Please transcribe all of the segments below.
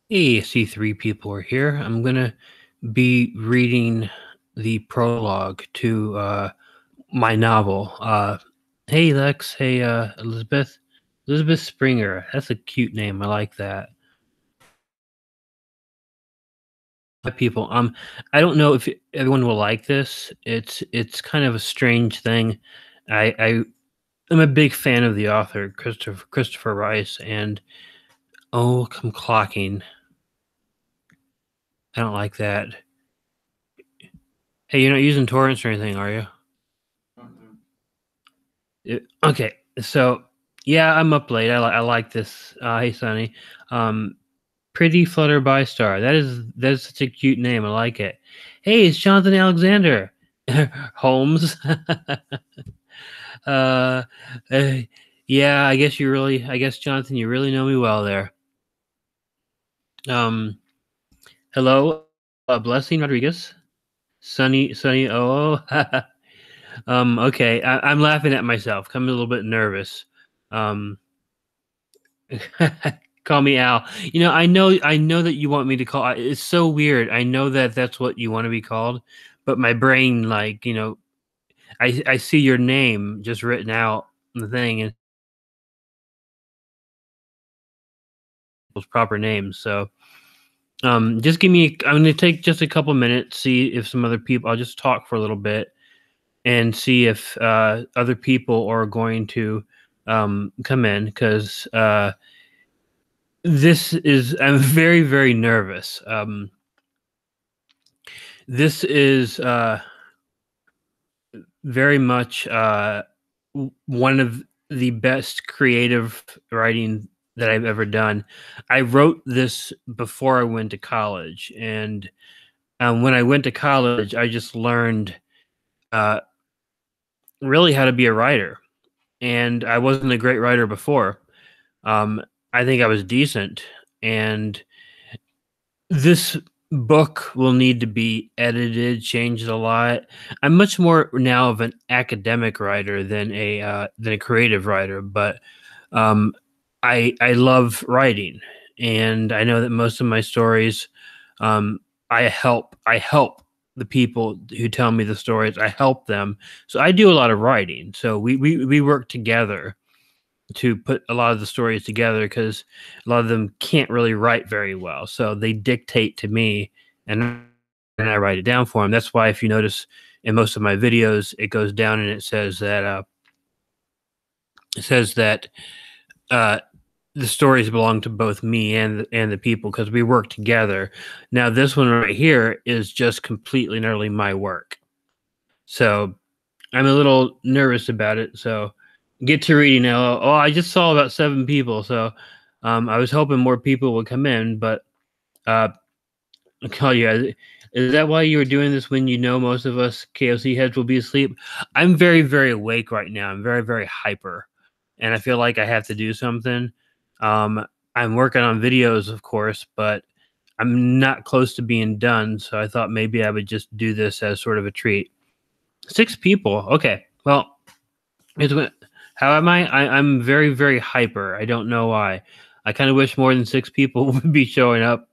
Hey, I see three people are here. I'm gonna be reading the prologue to my novel. Hey Lex, hey Elizabeth. Elizabeth Springer. That's a cute name. I like that. Hi people. I don't know if everyone will like this. It's kind of a strange thing. I am a big fan of the author, Christopher Rice, and oh, I'm clocking. I don't like that. Hey, you're not using torrents or anything, are you? Okay, so yeah, I'm up late. I like this. Hey, Sonny. Um, Pretty Flutterby Star. That is such a cute name. I like it. Hey, it's Jonathan Alexander Holmes. uh, uh, yeah, I guess Jonathan, you really know me well there. Um, Hello, Blessing Rodriguez, Sunny. Oh, okay. I'm laughing at myself. I'm a little bit nervous. Um, Call me Al. I know that you want me to call. It's so weird. I know that that's what you want to be called, but my brain, like, I see your name just written out on the thing and those proper names. So, just give me. I'm going to take just a couple minutes, see if some other people. I'll just talk for a little bit and see if other people are going to come in because this is. I'm very very nervous. This is very much one of the best creative writing that I've ever done. I wrote this before I went to college, and when I went to college, I just learned uh, really how to be a writer. And I wasn't a great writer before. Um, I think I was decent, and this book will need to be edited, changed a lot. I'm much more now of an academic writer than a creative writer, but um, I love writing, and I know that most of my stories, um, I help the people who tell me the stories. I help them, so I do a lot of writing. So we work together to put a lot of the stories together because a lot of them can't really write very well. So they dictate to me and I write it down for them. That's why if you notice in most of my videos, it goes down and it says that uh, the stories belong to both me and the people because we work together. Now this one right here is just completely and utterly my work. So I'm a little nervous about it. So get to reading now. Oh, I just saw about 7 people. So I was hoping more people would come in, but uh, I'll call you. Is that why you were doing this when you know most of us KOC heads will be asleep? I'm very, very awake right now. I'm very, very hyper. And I feel like I have to do something. Um, I'm working on videos, of course, but I'm not close to being done. So I thought maybe I would just do this as sort of a treat. 6 people. Okay. Well, it's what how am I? I'm very, very hyper. I don't know why. I kind of wish more than 6 people would be showing up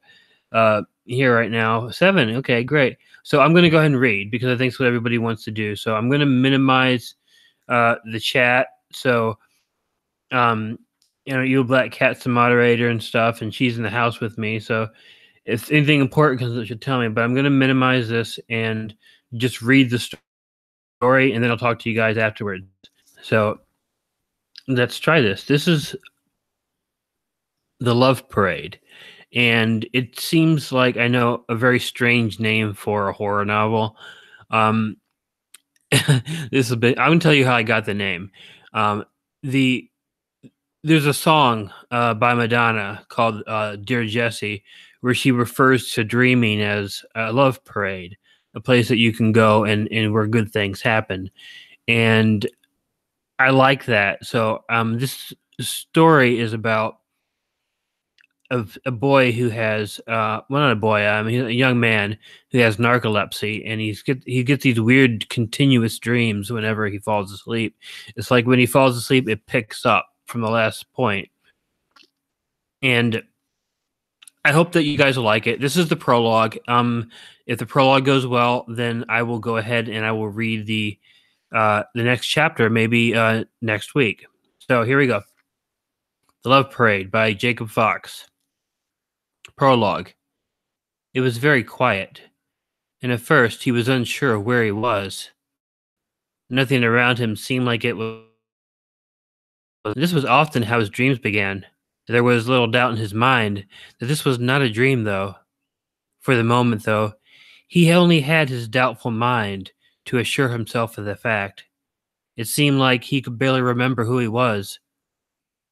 here right now. 7. Okay, great. So I'm going to go ahead and read because I think it's what everybody wants to do. So I'm going to minimize the chat. So, um, you Black Cat's the moderator and stuff, and she's in the house with me. So if anything important comes up, she'll tell me. But I'm going to minimize this and just read the story, and then I'll talk to you guys afterwards. So let's try this. This is The Love Parade. And it seems like I know a very strange name for a horror novel. Um, this is a bit. I'm gonna tell you how I got the name. Um, the There's a song by Madonna called "Dear Jessie," where she refers to dreaming as a love parade, a place that you can go and where good things happen. And I like that. So this story is about of a boy who has well, not a boy, he's a young man who has narcolepsy, and he gets these weird continuous dreams whenever he falls asleep. It's like when he falls asleep, it picks up from the last point. And I hope that you guys will like it. This is the prologue. If the prologue goes well, then I will go ahead and I will read the next chapter, maybe next week. So here we go. The Love Parade by Jacob Fox. Prologue. It was very quiet, and at first he was unsure of where he was. Nothing around him seemed like it was. This was often how his dreams began. There was little doubt in his mind that this was not a dream, though. For the moment, though, he only had his doubtful mind to assure himself of the fact. It seemed like he could barely remember who he was.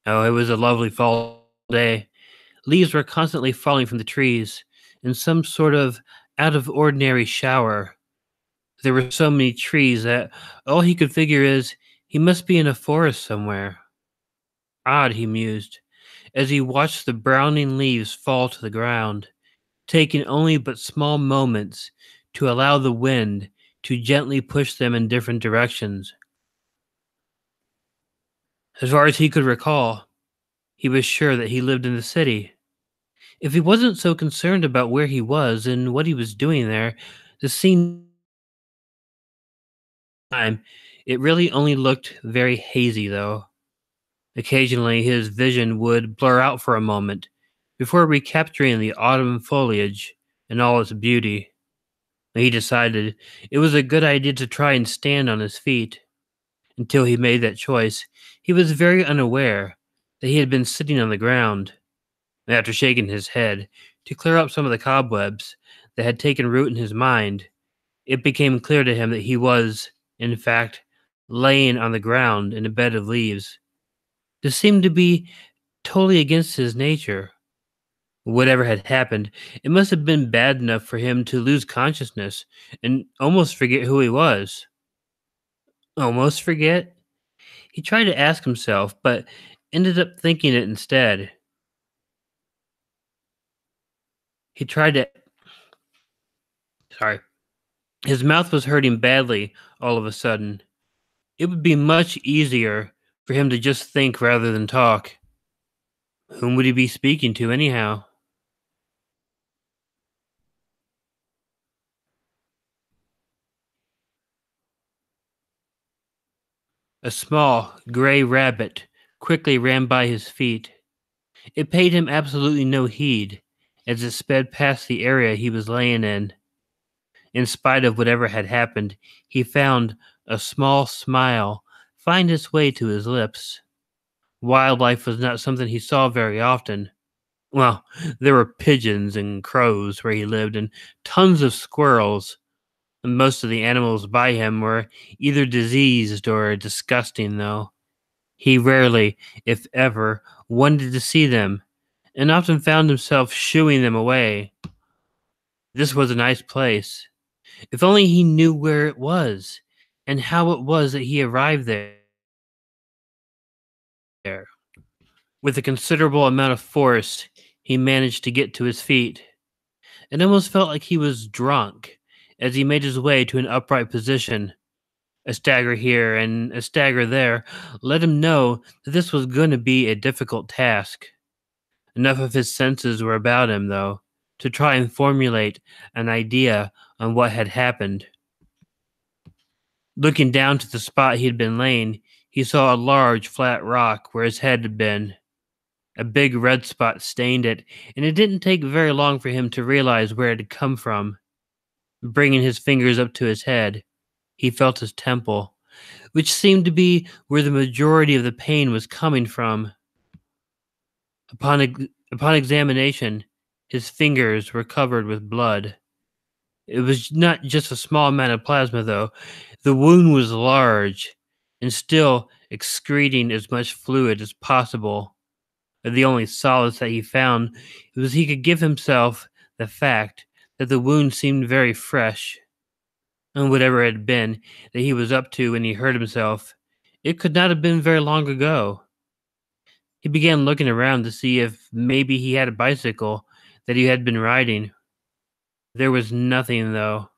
Oh, it was a lovely fall day. Leaves were constantly falling from the trees in some sort of out of ordinary shower. There were so many trees that all he could figure is he must be in a forest somewhere. Odd, he mused, as he watched the browning leaves fall to the ground, taking only but small moments to allow the wind to gently push them in different directions. As far as he could recall, he was sure that he lived in the city. If he wasn't so concerned about where he was and what he was doing there, the scene time, it really only looked very hazy, though. Occasionally, his vision would blur out for a moment before recapturing the autumn foliage in all its beauty. He decided it was a good idea to try and stand on his feet. Until he made that choice, he was very unaware that he had been sitting on the ground. After shaking his head to clear up some of the cobwebs that had taken root in his mind, it became clear to him that he was, in fact, laying on the ground in a bed of leaves. This seemed to be totally against his nature. Whatever had happened, it must have been bad enough for him to lose consciousness and almost forget who he was. Almost forget? He tried to ask himself, but ended up thinking it instead. He tried to. Sorry. His mouth was hurting badly all of a sudden. It would be much easier for him to just think rather than talk. Whom would he be speaking to, anyhow? A small, gray rabbit quickly ran by his feet. It paid him absolutely no heed as it sped past the area he was laying in. In spite of whatever had happened, he found a small smile find its way to his lips. Wildlife was not something he saw very often. Well, there were pigeons and crows where he lived, and tons of squirrels. And most of the animals by him were either diseased or disgusting, though. He rarely, if ever, wanted to see them, and often found himself shooing them away. This was a nice place. If only he knew where it was, and how it was that he arrived there. With a considerable amount of force, he managed to get to his feet. It almost felt like he was drunk as he made his way to an upright position. A stagger here and a stagger there let him know that this was going to be a difficult task. Enough of his senses were about him, though, to try and formulate an idea on what had happened. Looking down to the spot he had been laying, he saw a large flat rock where his head had been. A big red spot stained it, and it didn't take very long for him to realize where it had come from. Bringing his fingers up to his head, he felt his temple, which seemed to be where the majority of the pain was coming from. Upon examination, his fingers were covered with blood. It was not just a small amount of plasma, though. The wound was large and still excreting as much fluid as possible. The only solace that he found was he could give himself the fact that the wound seemed very fresh. And whatever it had been that he was up to when he hurt himself, it could not have been very long ago. He began looking around to see if maybe he had a bicycle that he had been riding. There was nothing, though.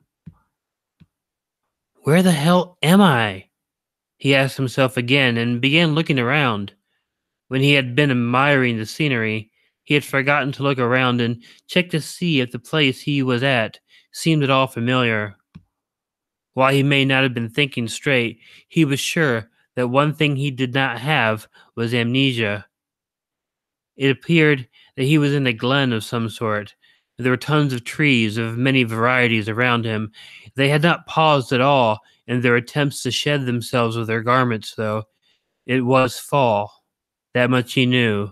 Where the hell am I? He asked himself again and began looking around. When he had been admiring the scenery, He had forgotten to look around and check to see if the place he was at seemed at all familiar. While he may not have been thinking straight, he was sure that one thing he did not have was amnesia. It appeared that he was in a glen of some sort. There were tons of trees of many varieties around him. They had not paused at all in their attempts to shed themselves of their garments, though. It was fall. That much he knew.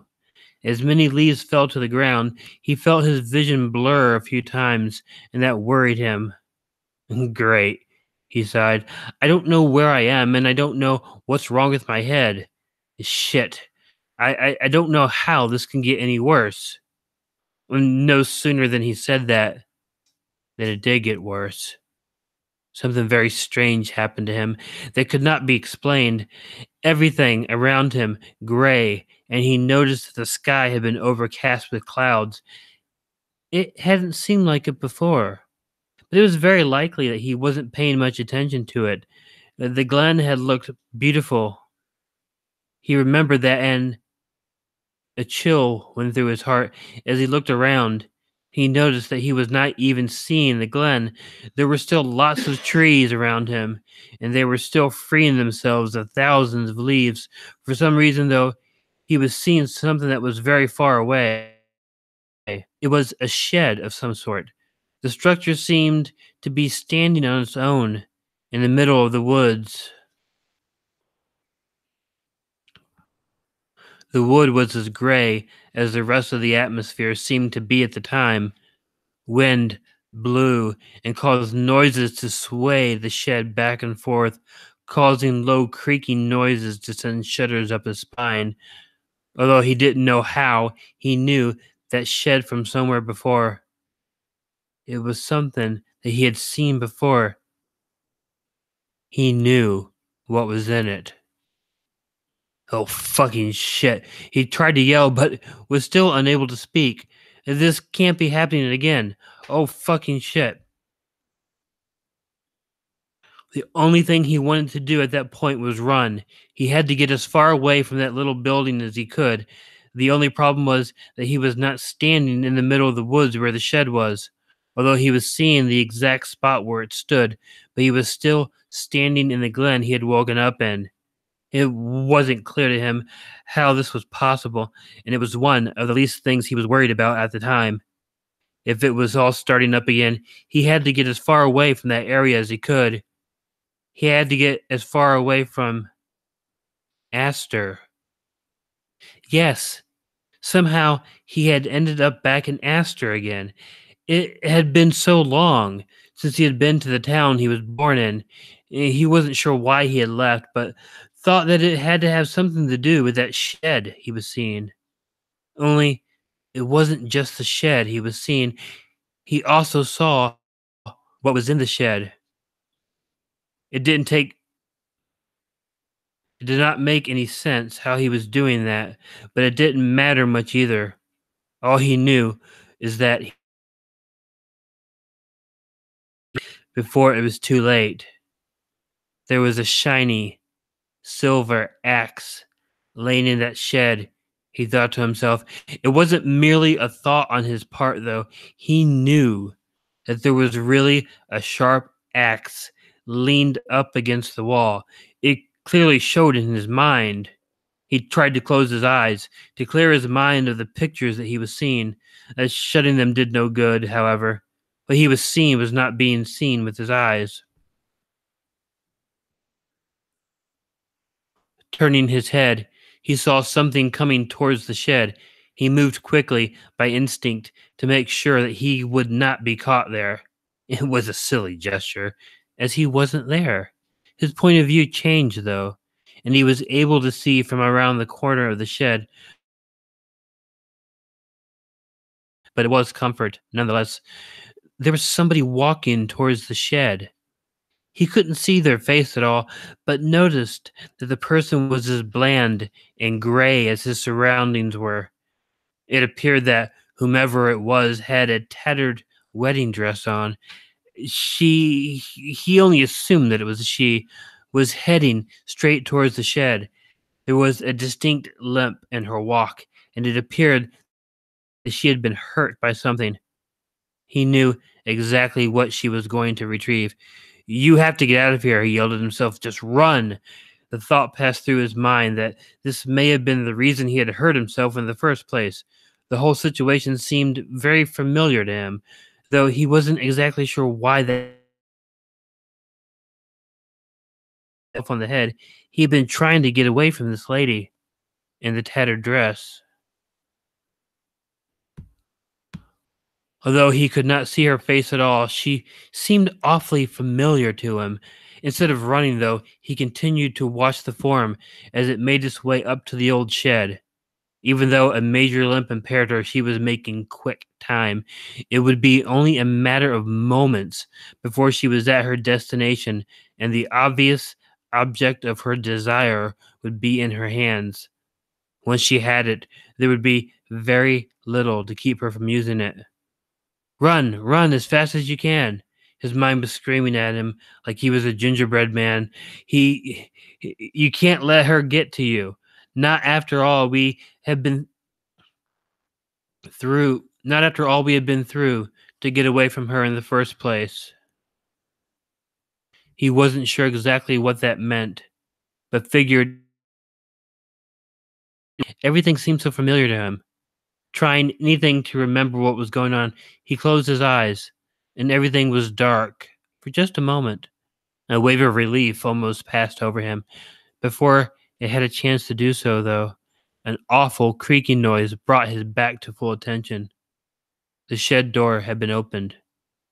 As many leaves fell to the ground, he felt his vision blur a few times, and that worried him. Great, he sighed. I don't know where I am, and I don't know what's wrong with my head. Shit. I don't know how this can get any worse. And no sooner than he said that than it did get worse. Something very strange happened to him that could not be explained. Everything around him gray, and he noticed that the sky had been overcast with clouds. It hadn't seemed like it before, but it was very likely that he wasn't paying much attention to it. The glen had looked beautiful. He remembered that, and a chill went through his heart as he looked around. He noticed that he was not even seeing the glen. There were still lots of trees around him, and they were still freeing themselves of thousands of leaves. For some reason, though, he was seeing something that was very far away. It was a shed of some sort. The structure seemed to be standing on its own in the middle of the woods. The wood was as gray as the rest of the atmosphere seemed to be at the time. Wind blew and caused noises to sway the shed back and forth, causing low creaking noises to send shudders up his spine. Although he didn't know how, he knew that shed from somewhere before. It was something that he had seen before. He knew what was in it. Oh, fucking shit. He tried to yell, but was still unable to speak. This can't be happening again. Oh, fucking shit. The only thing he wanted to do at that point was run. He had to get as far away from that little building as he could. The only problem was that he was not standing in the middle of the woods where the shed was, although he was seeing the exact spot where it stood, but he was still standing in the glen he had woken up in. It wasn't clear to him how this was possible, and it was one of the least things he was worried about at the time. If it was all starting up again, he had to get as far away from that area as he could. He had to get as far away from Astor. Yes, somehow he had ended up back in Astor again. It had been so long since he had been to the town he was born in. He wasn't sure why he had left, but thought that it had to have something to do with that shed he was seeing. Only it wasn't just the shed he was seeing. He also saw what was in the shed. It didn't take It did not make any sense how he was doing that, but it didn't matter much either. All he knew is that before it was too late, there was a shiny silver axe laying in that shed. He thought to himself. It wasn't merely a thought on his part, though. He knew that there was really a sharp axe leaned up against the wall. It clearly showed in his mind. He tried to close his eyes to clear his mind of the pictures that he was seeing. As shutting them did no good, however. What he was seeing was not being seen with his eyes. Turning his head, he saw something coming towards the shed. He moved quickly by instinct to make sure that he would not be caught there. It was a silly gesture, as he wasn't there. His point of view changed, though, and he was able to see from around the corner of the shed. But it was comfort, nonetheless. There was somebody walking towards the shed. He couldn't see their face at all, but noticed that the person was as bland and gray as his surroundings were. It appeared that whomever it was had a tattered wedding dress on. He only assumed that it was she, was heading straight towards the shed. There was a distinct limp in her walk, and it appeared that she had been hurt by something. He knew exactly what she was going to retrieve. "You have to get out of here," he yelled at himself. "Just run." The thought passed through his mind that this may have been the reason he had hurt himself in the first place. The whole situation seemed very familiar to him, though he wasn't exactly sure why that on the head. He had been trying to get away from this lady in the tattered dress. Although he could not see her face at all, she seemed awfully familiar to him. Instead of running, though, he continued to watch the form as it made its way up to the old shed. Even though a major limp impaired her, she was making quick time. It would be only a matter of moments before she was at her destination, and the obvious object of her desire would be in her hands. Once she had it, there would be very little to keep her from using it. "Run, run as fast as you can." His mind was screaming at him like he was a gingerbread man. You can't let her get to you. Not after all we have been not after all we had been through to get away from her in the first place. He wasn't sure exactly what that meant, but figured everything seemed so familiar to him. Trying anything to remember what was going on, he closed his eyes, and everything was dark for just a moment. A wave of relief almost passed over him. Before it had a chance to do so, though, an awful creaking noise brought his back to full attention. The shed door had been opened.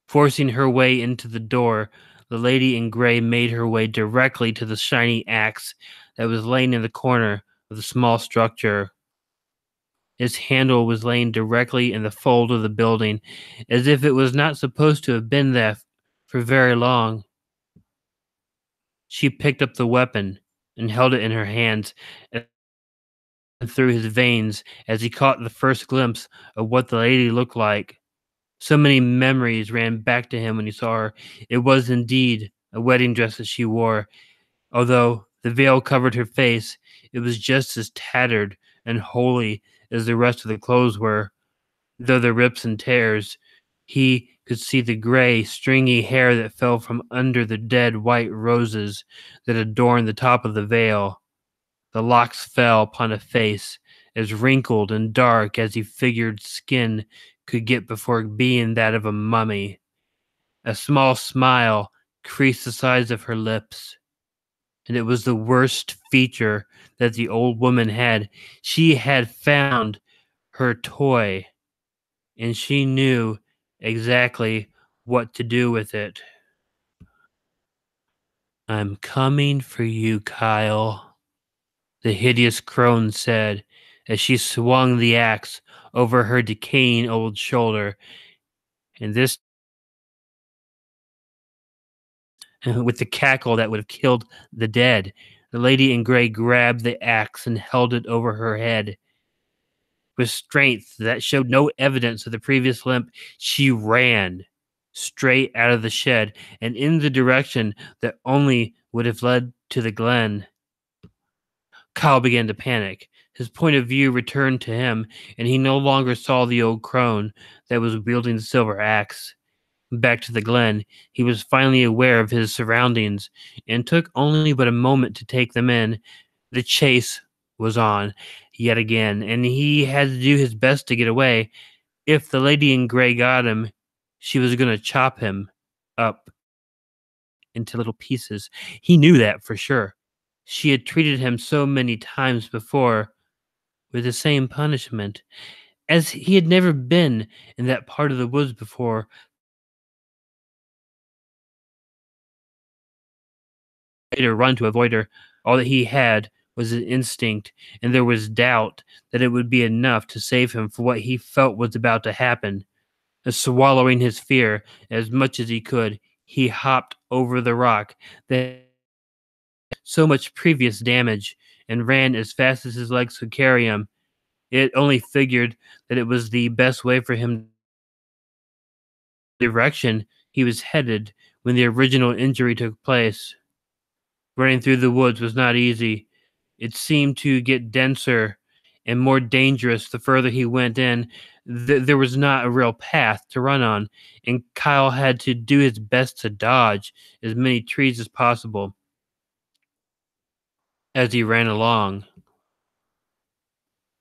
Forcing her way into the door, the lady in gray made her way directly to the shiny axe that was laying in the corner of the small structure. Its handle was laying directly in the fold of the building, as if it was not supposed to have been there for very long. She picked up the weapon and held it in her hands and through his veins as he caught the first glimpse of what the lady looked like. So many memories ran back to him when he saw her. It was indeed a wedding dress that she wore. Although the veil covered her face, it was just as tattered and holey as the rest of the clothes were. Though the rips and tears, he could see the gray, stringy hair that fell from under the dead white roses that adorned the top of the veil. The locks fell upon a face as wrinkled and dark as he figured skin could get before being that of a mummy. A small smile creased the sides of her lips, and it was the worst feature that the old woman had. She had found her toy, and she knew exactly what to do with it. "I'm coming for you, Kyle," the hideous crone said as she swung the axe over her decaying old shoulder, and this with the cackle that would have killed the dead. The lady in gray grabbed the axe and held it over her head. With strength that showed no evidence of the previous limp, she ran straight out of the shed and in the direction that only would have led to the glen. Kyle began to panic. His point of view returned to him, and he no longer saw the old crone that was wielding the silver axe. Back to the glen, he was finally aware of his surroundings, and took only but a moment to take them in. The chase was on yet again, and he had to do his best to get away. If the lady in gray got him, she was going to chop him up into little pieces. He knew that for sure. She had treated him so many times before with the same punishment, as he had never been in that part of the woods before. To run to avoid her. All that he had was an instinct, and there was doubt that it would be enough to save him for what he felt was about to happen. Swallowing his fear as much as he could, he hopped over the rock that had so much previous damage and ran as fast as his legs could carry him. It only figured that it was the best way for him direction he was headed when the original injury took place. Running through the woods was not easy. It seemed to get denser and more dangerous the further he went in. There was not a real path to run on, and Kyle had to do his best to dodge as many trees as possible as he ran along.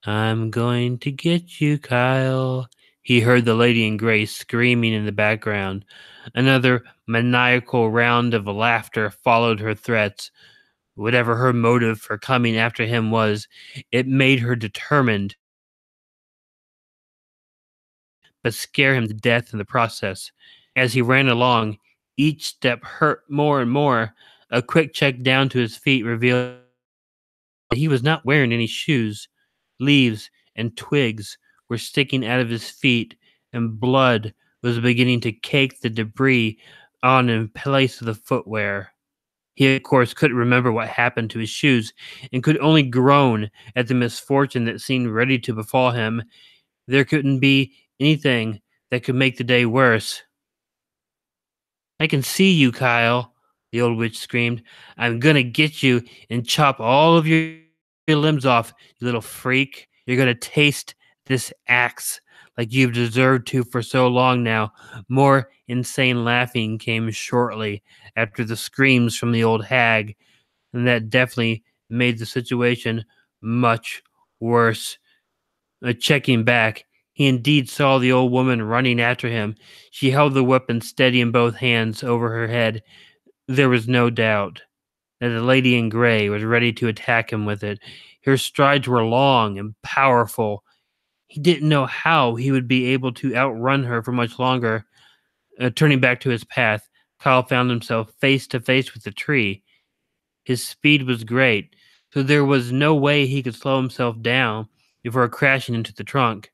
"I'm going to get you, Kyle," he heard the lady in gray screaming in the background. Another maniacal round of laughter followed her threats. Whatever her motive for coming after him was, it made her determined, but scare him to death in the process. As he ran along, each step hurt more and more. A quick check down to his feet revealed that he was not wearing any shoes. Leaves and twigs were sticking out of his feet, and blood was beginning to cake the debris on in place of the footwear. He, of course, couldn't remember what happened to his shoes and could only groan at the misfortune that seemed ready to befall him. There couldn't be anything that could make the day worse. "I can see you, Kyle," the old witch screamed. "I'm gonna get you and chop all of your limbs off, you little freak. You're gonna taste this axe like you've deserved to for so long now." More insane laughing came shortly after the screams from the old hag, and that definitely made the situation much worse. Checking back, he indeed saw the old woman running after him. She held the weapon steady in both hands over her head. There was no doubt that the lady in gray was ready to attack him with it. Her strides were long and powerful. He didn't know how he would be able to outrun her for much longer. Turning back to his path, Kyle found himself face to face with the tree. His speed was great, so there was no way he could slow himself down before crashing into the trunk.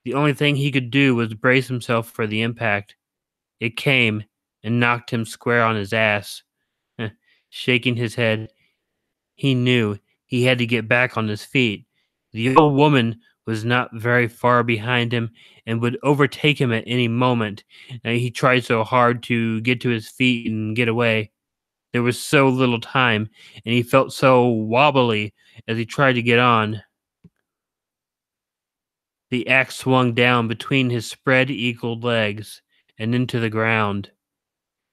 The only thing he could do was brace himself for the impact. It came and knocked him square on his ass. Eh, Shaking his head, he knew he had to get back on his feet. The old woman was not very far behind him and would overtake him at any moment. He tried so hard to get to his feet and get away. There was so little time, and he felt so wobbly as he tried to get on. The axe swung down between his spread eagled legs and into the ground.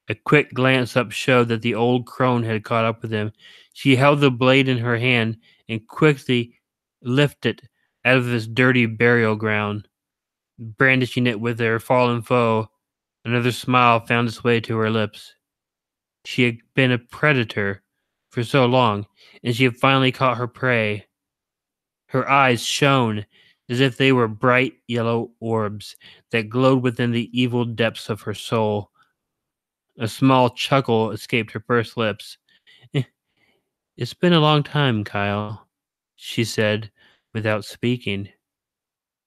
A quick glance up showed that the old crone had caught up with him. She held the blade in her hand and quickly lifted it out of this dirty burial ground, brandishing it with her fallen foe. Another smile found its way to her lips. She had been a predator for so long, and she had finally caught her prey. Her eyes shone as if they were bright yellow orbs that glowed within the evil depths of her soul. A small chuckle escaped her pursed lips. "Eh, It's been a long time, Kyle," she said without speaking.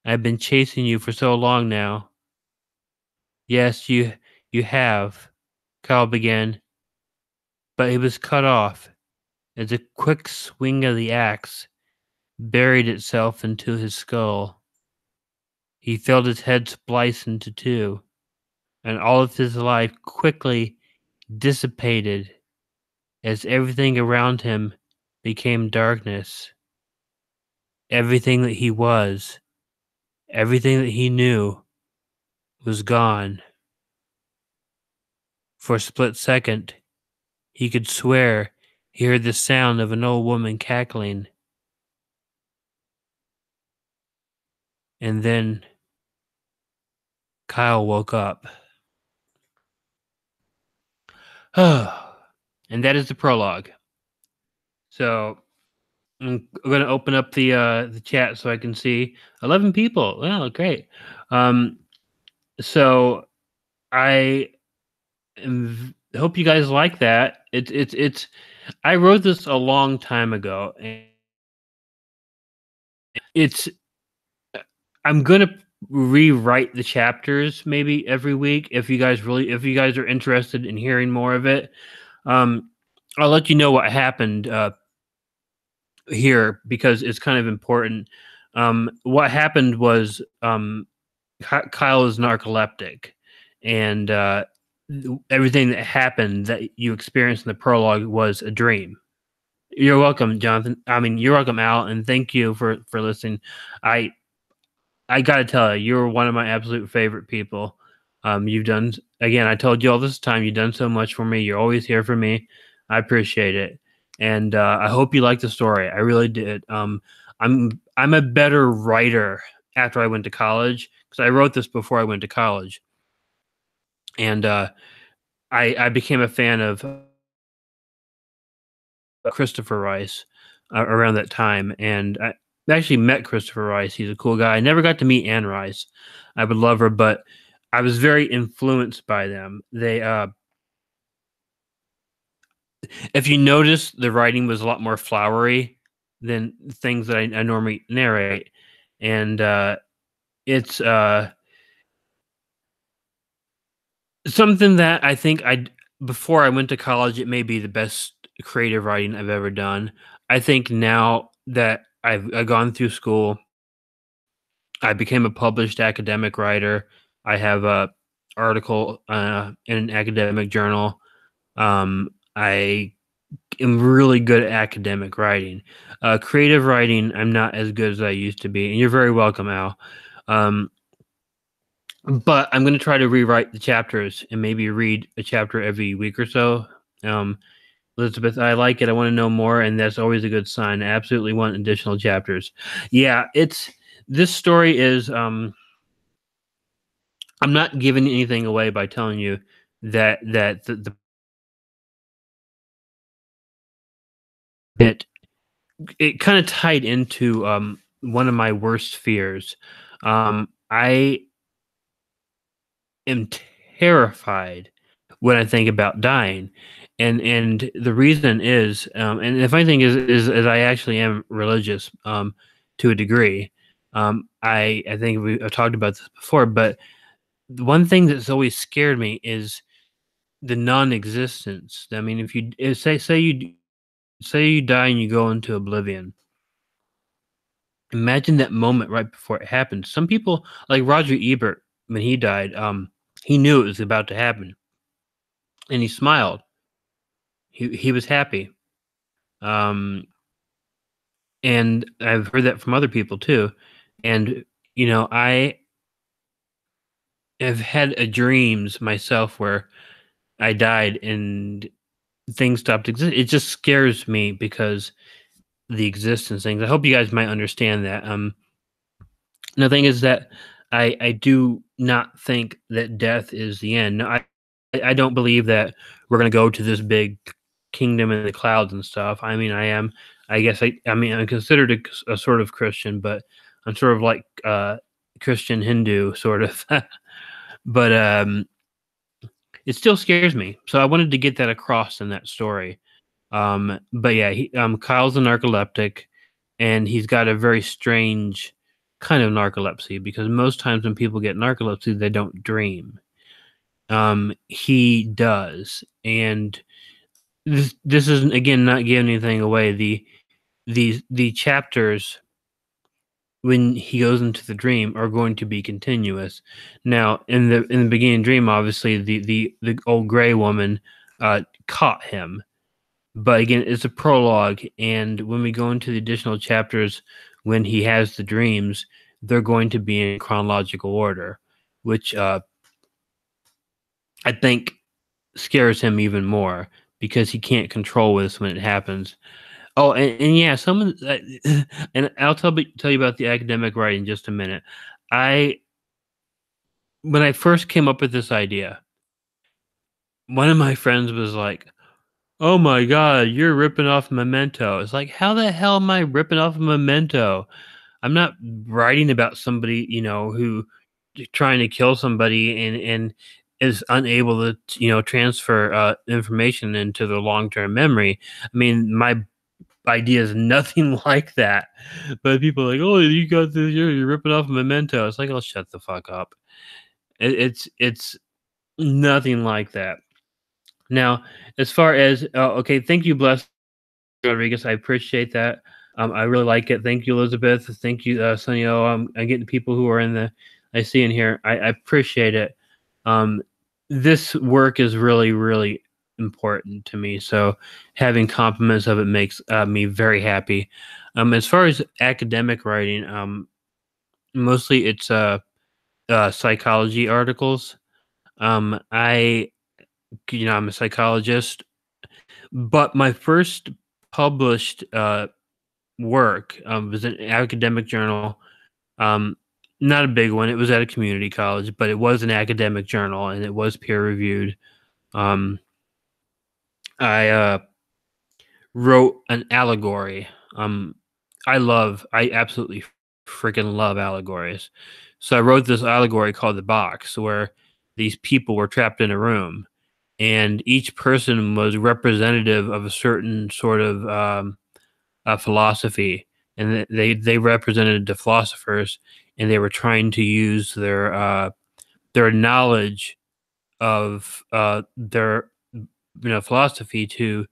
"I've been chasing you for so long now." "Yes, you have," Kyle began, but he was cut off as a quick swing of the axe buried itself into his skull. He felt his head splice into two, and all of his life quickly dissipated as everything around him became darkness. Everything that he was, everything that he knew was gone. For a split second, he could swear he heard the sound of an old woman cackling. And then Kyle woke up. And that is the prologue. So I'm going to open up the chat so I can see 11 people. Wow, great. Um, so I hope you guys like that. It's. I wrote this a long time ago, and it's. I'm gonna rewrite the chapters maybe every week if you guys are interested in hearing more of it. Um, I'll let you know what happened here because it's kind of important. What happened was Kyle is narcoleptic, and everything that happened that you experienced in the prologue was a dream. You're welcome, Jonathan. I mean, you're welcome, Al, and thank you for listening. I I gotta tell you, you're one of my absolute favorite people. You've done again. I told you all this time. You've done so much for me. You're always here for me. I appreciate it, and I hope you like the story. I really did. I'm a better writer after I went to college because I wrote this before I went to college, and I became a fan of Christopher Rice around that time, and I actually met Christopher Rice. He's a cool guy. I never got to meet Anne Rice. I would love her, but I was very influenced by them. If you notice, the writing was a lot more flowery than things that I normally narrate, and it's something that I think I before I went to college, it may be the best creative writing I've ever done. I think now that I've gone through school, I became a published academic writer. I have a article in an academic journal. I am really good at academic writing. Creative writing, I'm not as good as I used to be, and you're very welcome, Al. Um, but I'm going to try to rewrite the chapters and maybe read a chapter every week or so. Um, Elizabeth, I like it. I want to know more, and that's always a good sign. I absolutely want additional chapters. Yeah, it's this story is. I'm not giving anything away by telling you that the it it kind of tied into one of my worst fears. I am terrified when I think about dying, and the reason is, and the funny thing is I actually am religious to a degree. I think I've talked about this before, but the one thing that's always scared me is the non-existence. I mean, if you say you die and you go into oblivion, imagine that moment right before it happens. Some people, like Roger Ebert, when he died, he knew it was about to happen, and he smiled. He was happy. Um, and I've heard that from other people too. And I have had dreams myself where I died and things stopped existing. It just scares me because the existence things. I hope you guys might understand that. The thing is that I do not think that death is the end. No, I don't believe that we're gonna go to this big kingdom in the clouds and stuff. I mean, I am. I guess I mean I'm considered a sort of Christian, but I'm sort of like Christian Hindu sort of. But it still scares me. So I wanted to get that across in that story. But yeah, Kyle's a narcoleptic, and he's got a very strange kind of narcolepsy because most times when people get narcolepsy, they don't dream. He does, and this isn't again not giving anything away. The chapters when he goes into the dream are going to be continuous. Now, in the beginning dream, obviously the old gray woman caught him, but again, it's a prologue, and when we go into the additional chapters, when he has the dreams, they're going to be in chronological order, which I think scares him even more because he can't control this when it happens. Oh, and yeah, someone, and I'll tell you about the academic writing in just a minute. I When I first came up with this idea, one of my friends was like, "Oh my god, you're ripping off Memento." It's like, how the hell am I ripping off Memento? I'm not writing about somebody, who trying to kill somebody and is unable to, transfer information into their long-term memory. I mean, my idea is nothing like that. But people are like, "Oh, you got this, you're ripping off Memento." It's like, "Oh, shut the fuck up." It's nothing like that. Now, as far as okay, thank you, Bless Rodriguez. I appreciate that. I really like it. Thank you, Elizabeth. Thank you, Sonny O. I'm getting people who are in the I see in here. I appreciate it. Um, this work is really, really. important to me. So having compliments of it makes me very happy. As far as academic writing, mostly it's psychology articles. I I'm a psychologist, but my first published work was an academic journal. Um, Not a big one. It was at a community college, but it was an academic journal and it was peer reviewed. Um, I wrote an allegory. Um, I absolutely freaking love allegories. So I wrote this allegory called The Box, where these people were trapped in a room, and each person was representative of a certain sort of philosophy, and they represented the philosophers, and they were trying to use their knowledge of their philosophy to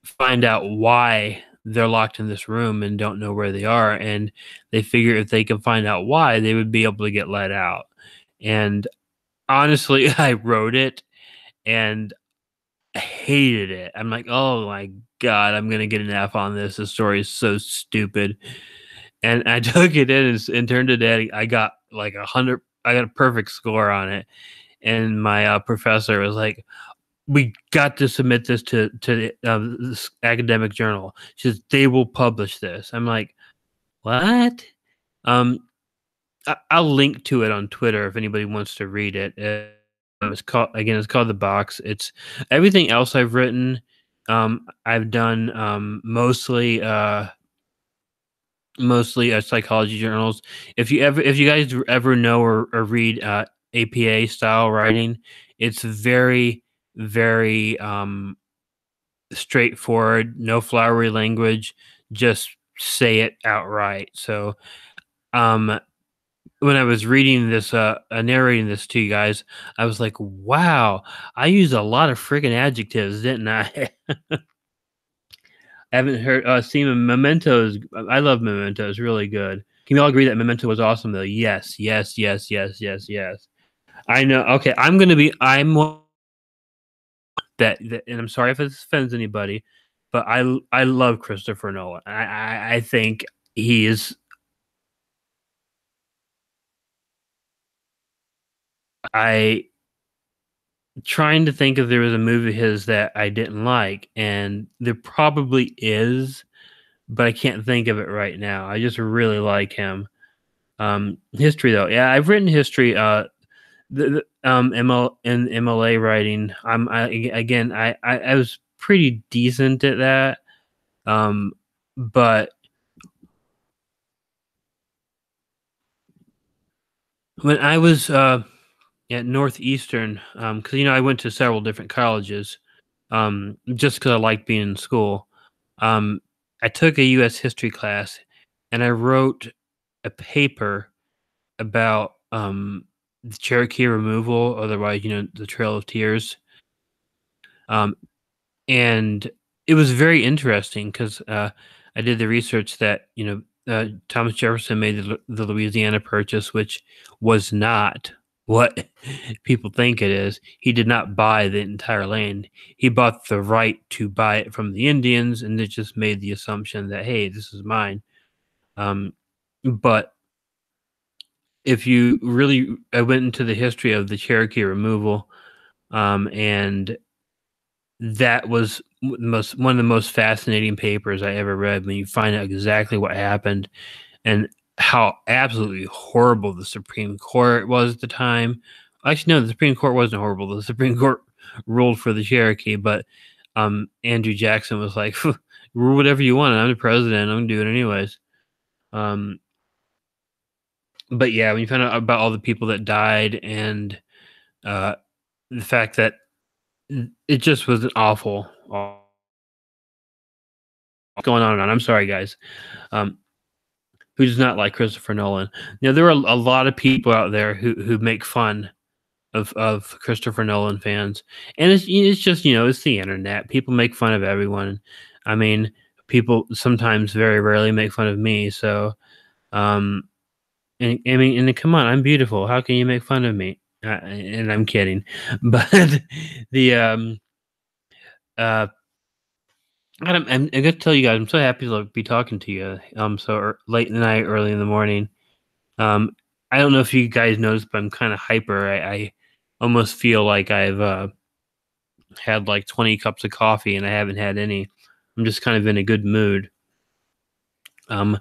find out why they're locked in this room and don't know where they are, and they figure if they can find out why, they would be able to get let out. And honestly, I wrote it and I hated it. I'm like, "Oh my god, I'm gonna get an F on this. This story is so stupid." And I took it in and turned it in. I got like 100. I got a perfect score on it, and my professor was like, "We got to submit this to this academic journal." She says, "They will publish this." I'm like, "What?" Um, I'll link to it on Twitter if anybody wants to read it. It's called The Box. It's everything else I've written. I've done mostly psychology journals. If you guys ever know or read APA style writing, it's very straightforward, no flowery language, just say it outright. So um when I was reading this narrating this to you guys, I was like, wow, I used a lot of freaking adjectives, didn't I? I haven't heard seen Mementos. I love Memento. It's really good. Can we all agree that Memento was awesome though? Yes, yes, yes, yes, yes, yes. I know. Okay, I'm one that, and I'm sorry if this offends anybody, but I love Christopher Nolan. I think he is. I trying to think if there was a movie of his that I didn't like, and there probably is, but I can't think of it right now. I just really like him. History though, yeah, I've written history. ML in MLA writing. Again, I was pretty decent at that. Um, but when I was at Northeastern, because I went to several different colleges, just because I liked being in school. Um, I took a U.S. history class, and I wrote a paper about the Cherokee removal, otherwise, the Trail of Tears. Um, and it was very interesting because I did the research that Thomas Jefferson made the Louisiana Purchase, which was not what people think it is. He did not buy the entire land. He bought the right to buy it from the Indians, and it just made the assumption that, hey, this is mine. Um, but if you really, I went into the history of the Cherokee removal, and that was one of the most fascinating papers I ever read when you find out exactly what happened and how absolutely horrible the Supreme Court was at the time. Actually, no, the Supreme Court wasn't horrible. The Supreme Court ruled for the Cherokee, but Andrew Jackson was like, "Rule whatever you want. I'm the president. I'm gonna do it anyways." Um, but yeah, when you find out about all the people that died and uh, the fact that it just was an awful going on and on. I'm sorry, guys. Um, who does not like Christopher Nolan? There are a lot of people out there who make fun of Christopher Nolan fans, and it's just it's the internet. People make fun of everyone. I mean, people sometimes very rarely make fun of me. So, um, and I mean, and come on, I'm beautiful. How can you make fun of me? And I'm kidding, but the I'm gonna tell you guys, I'm so happy to be talking to you. So late in the night, early in the morning. Um, I don't know if you guys noticed, but I'm kind of hyper. I almost feel like I've had like 20 cups of coffee and I haven't had any. I'm just kind of in a good mood. Um,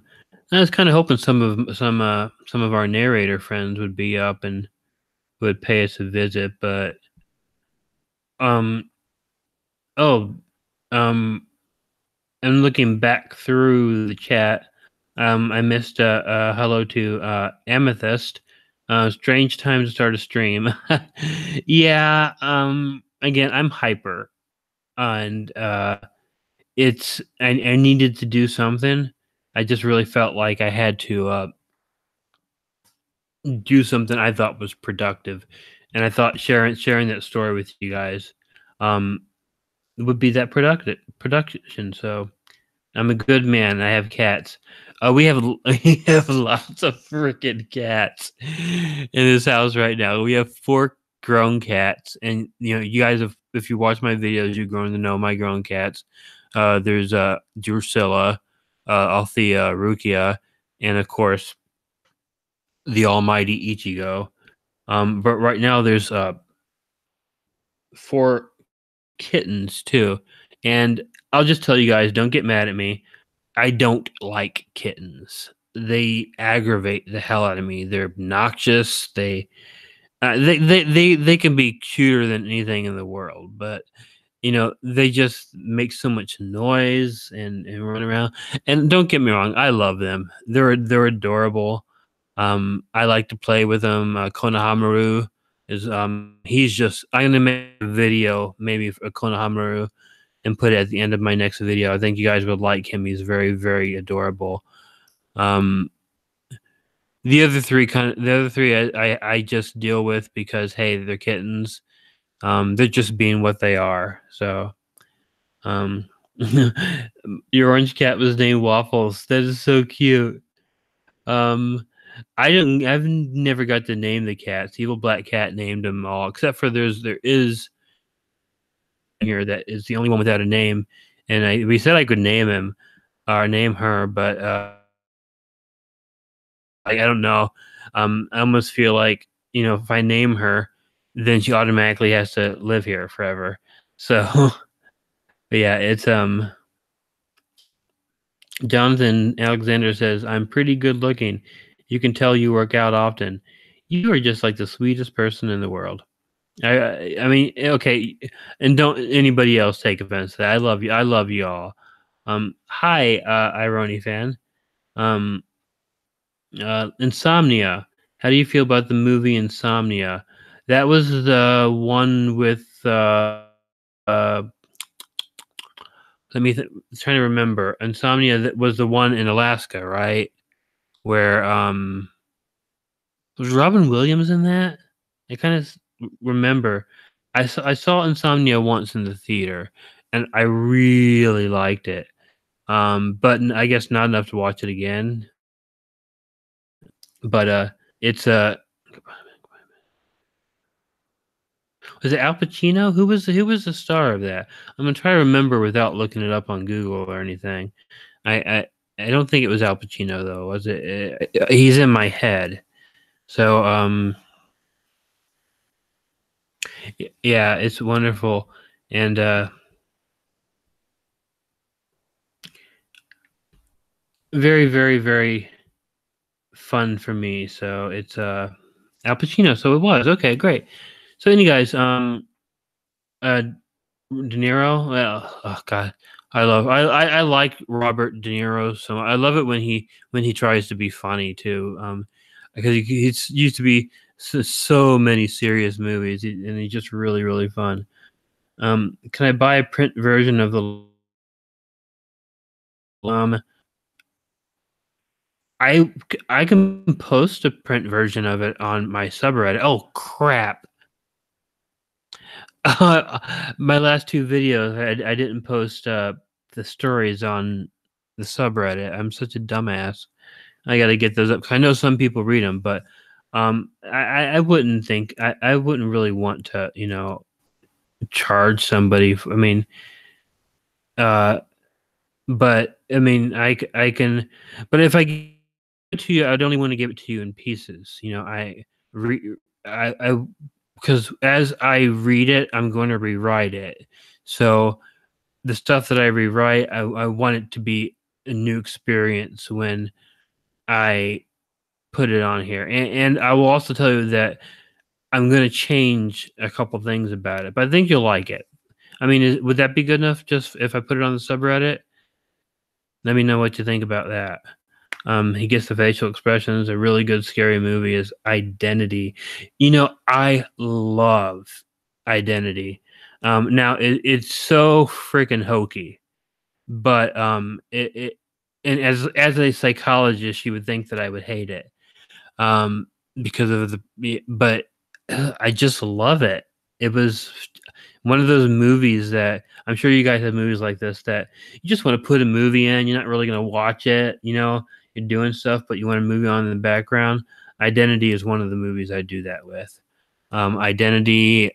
I was kind of hoping some of our narrator friends would be up and would pay us a visit, but um, oh, um, I'm looking back through the chat. I missed a hello to Amethyst. Strange time to start a stream. Yeah. Again, I'm hyper, and I needed to do something. I just really felt like I had to do something I thought was productive, and I thought sharing that story with you guys um, would be that productive production. So I'm a good man. I have cats. We have lots of freaking cats in this house right now. We have 4 grown cats, and you guys have if you watch my videos, you're going to know my grown cats. There's Drusilla, Althea, Rukia, and of course the almighty Ichigo. But right now there's 4 kittens too, and I'll just tell you guys, don't get mad at me. I don't like kittens. They aggravate the hell out of me. They're obnoxious. They can be cuter than anything in the world, but they just make so much noise and run around. And don't get me wrong, I love them. They're adorable. I like to play with them. Konohamaru is he's just I'm gonna make a video maybe for Konohamaru and put it at the end of my next video. I think you guys would like him. He's very, very adorable. Um, the other three, I just deal with because hey, they're kittens. They're just being what they are. So, um, your orange cat was named Waffles. That is so cute. Um, I've never got to name the cats. Evil Black Cat named them all, except for there is here that is the only one without a name, and we said I could name him or name her, but I don't know. I almost feel like if I name her, then she automatically has to live here forever. So, but yeah, it's Jonathan Alexander says I'm pretty good looking. You can tell you work out often. You are just like the sweetest person in the world. I mean, okay, and don't anybody else take offense to that. I love you. I love you all. Hi, Irony fan. Um, Insomnia. How do you feel about the movie Insomnia? That was the one with uh trying to remember. Insomnia that was the one in Alaska, right? Where was Robin Williams in that? I kind of remember. I saw Insomnia once in the theater, and I really liked it. But I guess not enough to watch it again. But it's was it Al Pacino? Who was the star of that? I'm gonna try to remember without looking it up on Google or anything. I I, I don't think it was Al Pacino though. Was it? He's in my head. So yeah, it's wonderful and very very very fun for me. So it's Al Pacino. So it was okay, great. So any guys, uh, De Niro. Well, oh god, I like Robert De Niro. So I love it when he tries to be funny too. Because he's used to be so many serious movies, and he's just really really fun. Can I buy a print version of the um? I I can post a print version of it on my subreddit. Oh crap! My last 2 videos, I didn't post, the stories on the subreddit. I'm such a dumbass. I gotta get those up 'cause I know some people read them, but, I wouldn't think I wouldn't really want to, charge somebody I mean, Uh, but I mean, I can, but if I give it to you, I'd only want to give it to you in pieces. You know, re, I because as I read it, I'm going to rewrite it. So the stuff that I rewrite, I want it to be a new experience when I put it on here. And I will also tell you that I'm going to change a couple things about it, but I think you'll like it. I mean, would that be good enough just if I put it on the subreddit? Let me know what you think about that. He gets the facial expressions. A really good scary movie is Identity. You know, I love Identity. Now it's so freaking hokey, but and as a psychologist, you would think that I would hate it, um, because of but I just love it. It was one of those movies that I'm sure you guys have movies like this that you just want to put a movie in. You're not really going to watch it, you know. You're doing stuff, but you want a movie on in the background. Identity is one of the movies I do that with. Identity,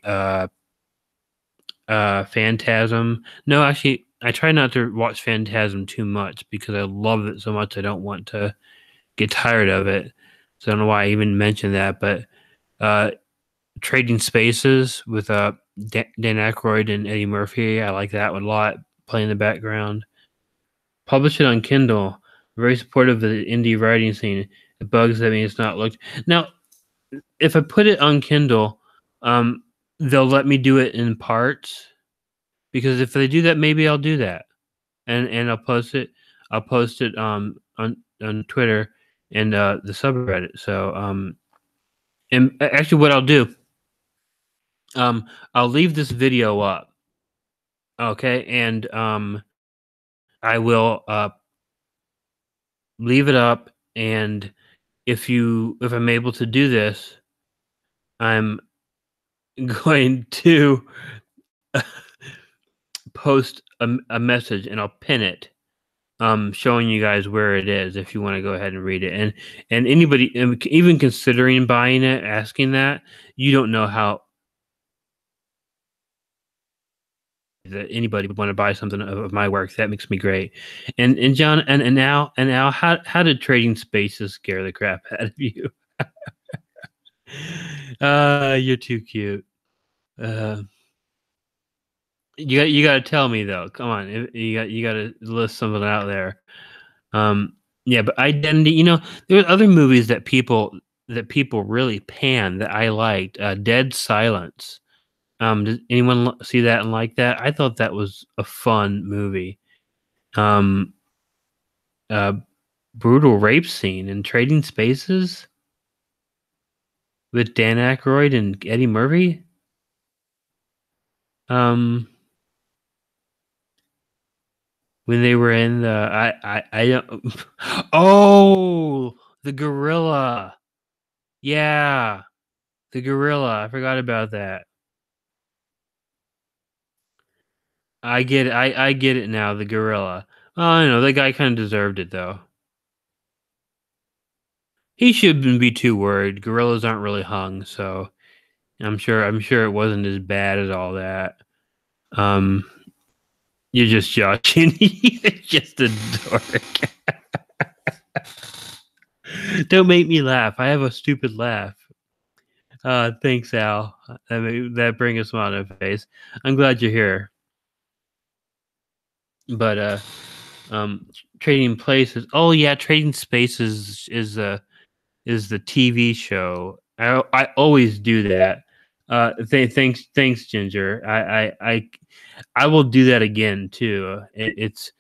Phantasm. No, actually, I try not to watch Phantasm too much because I love it so much. I don't want to get tired of it. So I don't know why I even mentioned that, but uh, Trading Spaces with Dan Aykroyd and Eddie Murphy. I like that one a lot. Play in the background. Publish it on Kindle. Very supportive of the indie writing scene. It bugs that means it's not looked. Now, if I put it on Kindle, they'll let me do it in parts because if they do that, maybe I'll do that and I'll post it. I'll post it on Twitter and the subreddit. So and actually, what I'll do, I'll leave this video up, okay, and I will leave it up. And if I'm able to do this, I'm going to post a message and I'll pin it, showing you guys where it is if you want to go ahead and read it. And anybody even considering buying it, asking that, you don't know how that anybody would want to buy something of my work. That makes me great. And John and Al, how did Trading Spaces scare the crap out of you? You're too cute. Uh, you got to tell me though. Come on, you got to list something out there. Yeah, but Identity. You know, there were other movies that people really panned that I liked. Dead Silence. Did anyone see that and like that? I thought that was a fun movie. Um, uh, Brutal rape scene in Trading Spaces with Dan Aykroyd and Eddie Murphy. Um, when they were in the I don't. Oh, the gorilla. Yeah, the gorilla. I forgot about that. I get it. I get it now. The gorilla. Oh, I know that guy kind of deserved it though. He shouldn't be too worried. Gorillas aren't really hung, so I'm sure it wasn't as bad as all that. Um, you're just joshing. You're just a dork. Don't make me laugh. I have a stupid laugh. Thanks, Al. That brings a smile on my face. I'm glad you're here. But Trading Places. Oh yeah, Trading Spaces is the TV show. I always do that. Thanks, Ginger. I will do that again too. It's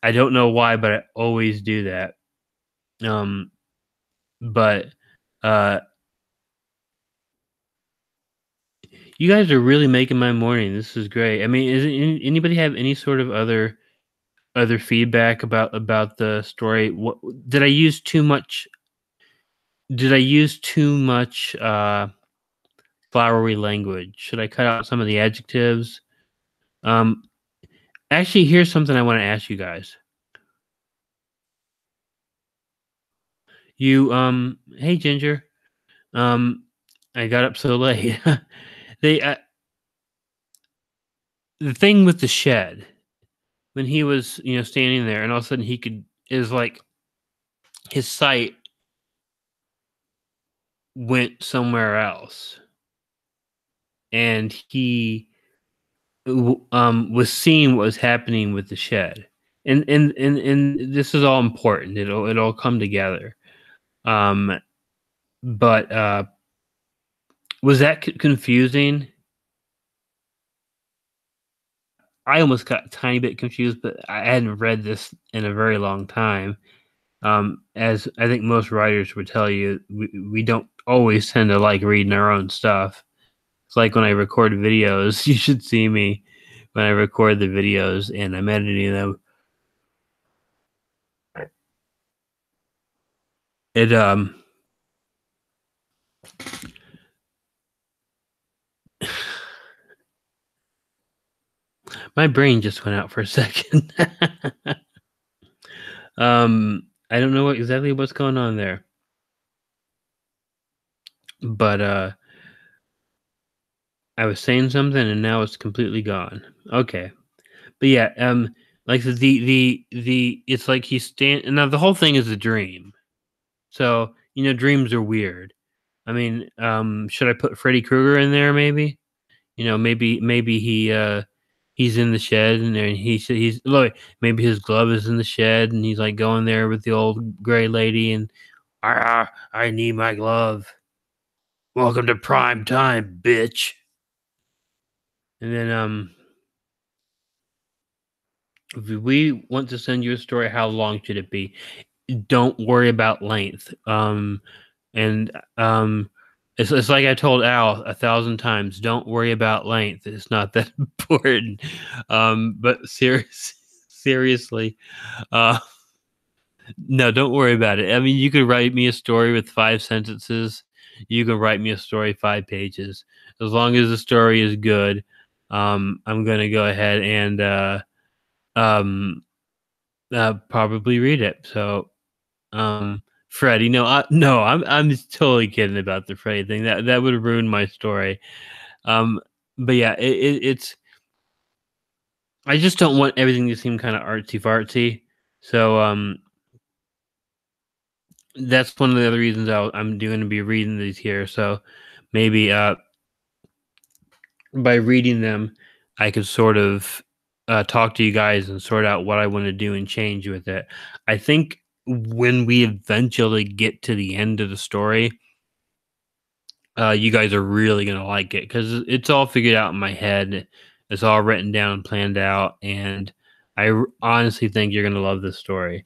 I don't know why, but I always do that. Um, but uh, you guys are really making my morning. This is great. I mean, is anybody have any sort of other feedback about the story? What did I use too much? Did I use too much flowery language? Should I cut out some of the adjectives? Um, Actually, here's something I want to ask you guys. Hey Ginger. Um, I got up so late. they The thing with the shed when he was, standing there, and all of a sudden is like his sight went somewhere else, and he was seeing what was happening with the shed, and this is all important. It'll come together. Um, but was that confusing? I almost got a tiny bit confused, but I hadn't read this in a very long time. As I think most writers would tell you, we don't always tend to like reading our own stuff. It's like when I record videos. You should see me when I record the videos and I'm editing them. It my brain just went out for a second. I don't know exactly what's going on there, but I was saying something and now it's completely gone. Okay, but yeah, like the it's like he's now the whole thing is a dream. So dreams are weird. I mean, should I put Freddy Krueger in there? Maybe maybe he's in the shed and there he's look, maybe his glove is in the shed and he's like going there with the old gray lady and I need my glove. Welcome to prime time, bitch. And then if we want to send you a story, how long should it be? Don't worry about length. And it's like I told Al 1,000 times. Don't worry about length. It's not that important. But seriously, uh, no, don't worry about it. I mean, you could write me a story with 5 sentences. You can write me a story 5 pages. As long as the story is good, I'm gonna go ahead and um, probably read it. So, Freddy, no, I'm just totally kidding about the Freddy thing. That would ruin my story. But yeah, it's. I just don't want everything to seem kind of artsy fartsy. So, that's one of the other reasons I'm going to be reading these here. So, maybe by reading them, I could sort of talk to you guys and sort out what I want to do and change with it. I think when we eventually get to the end of the story, you guys are really gonna like it because it's all figured out in my head. It's all written down and planned out, and honestly think you're gonna love this story.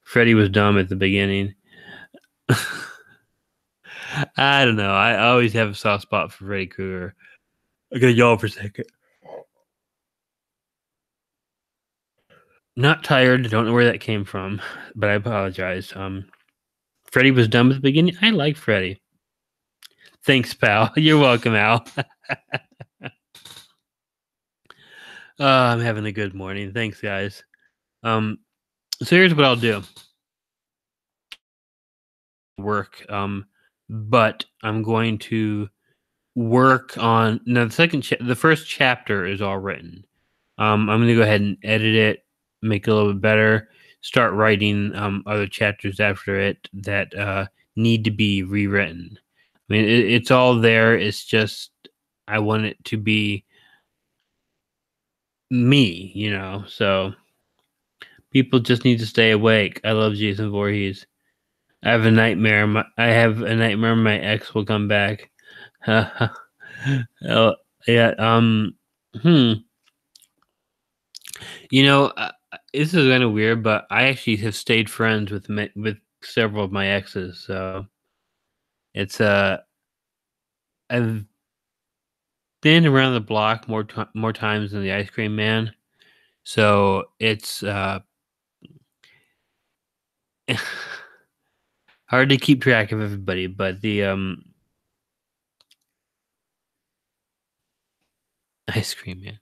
Freddy was dumb at the beginning. I don't know. I always have a soft spot for Freddy Krueger. I gotta yawn for a second. Not tired. Don't know where that came from, but I apologize. Freddy was dumb at the beginning. I like Freddy. Thanks, pal. You're welcome, Al. I'm having a good morning. Thanks, guys. So here's what I'll do. Work. But I'm going to work on now. The first chapter is all written. I'm going to go ahead and edit it, make it a little bit better. Start writing other chapters after it that need to be rewritten. I mean, it's all there. It's just I want it to be me, So people just need to stay awake. I love Jason Voorhees. I have a nightmare. My ex will come back. Oh, yeah. Hmm. This is kind of weird, but I actually have stayed friends with several of my exes. So it's I've been around the block more times than the ice cream man. So it's hard to keep track of everybody, but the ice cream man.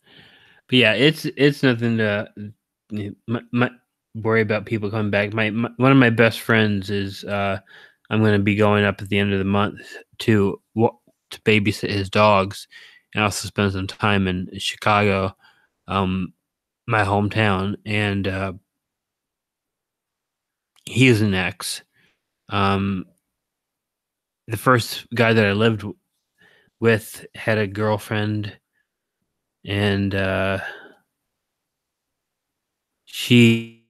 But yeah, it's nothing to worry about people coming back. One of my best friends is I'm going to be going up at the end of the month to babysit his dogs and also spend some time in Chicago. my hometown, and he is an ex. Um, the first guy that I lived with had a girlfriend, and she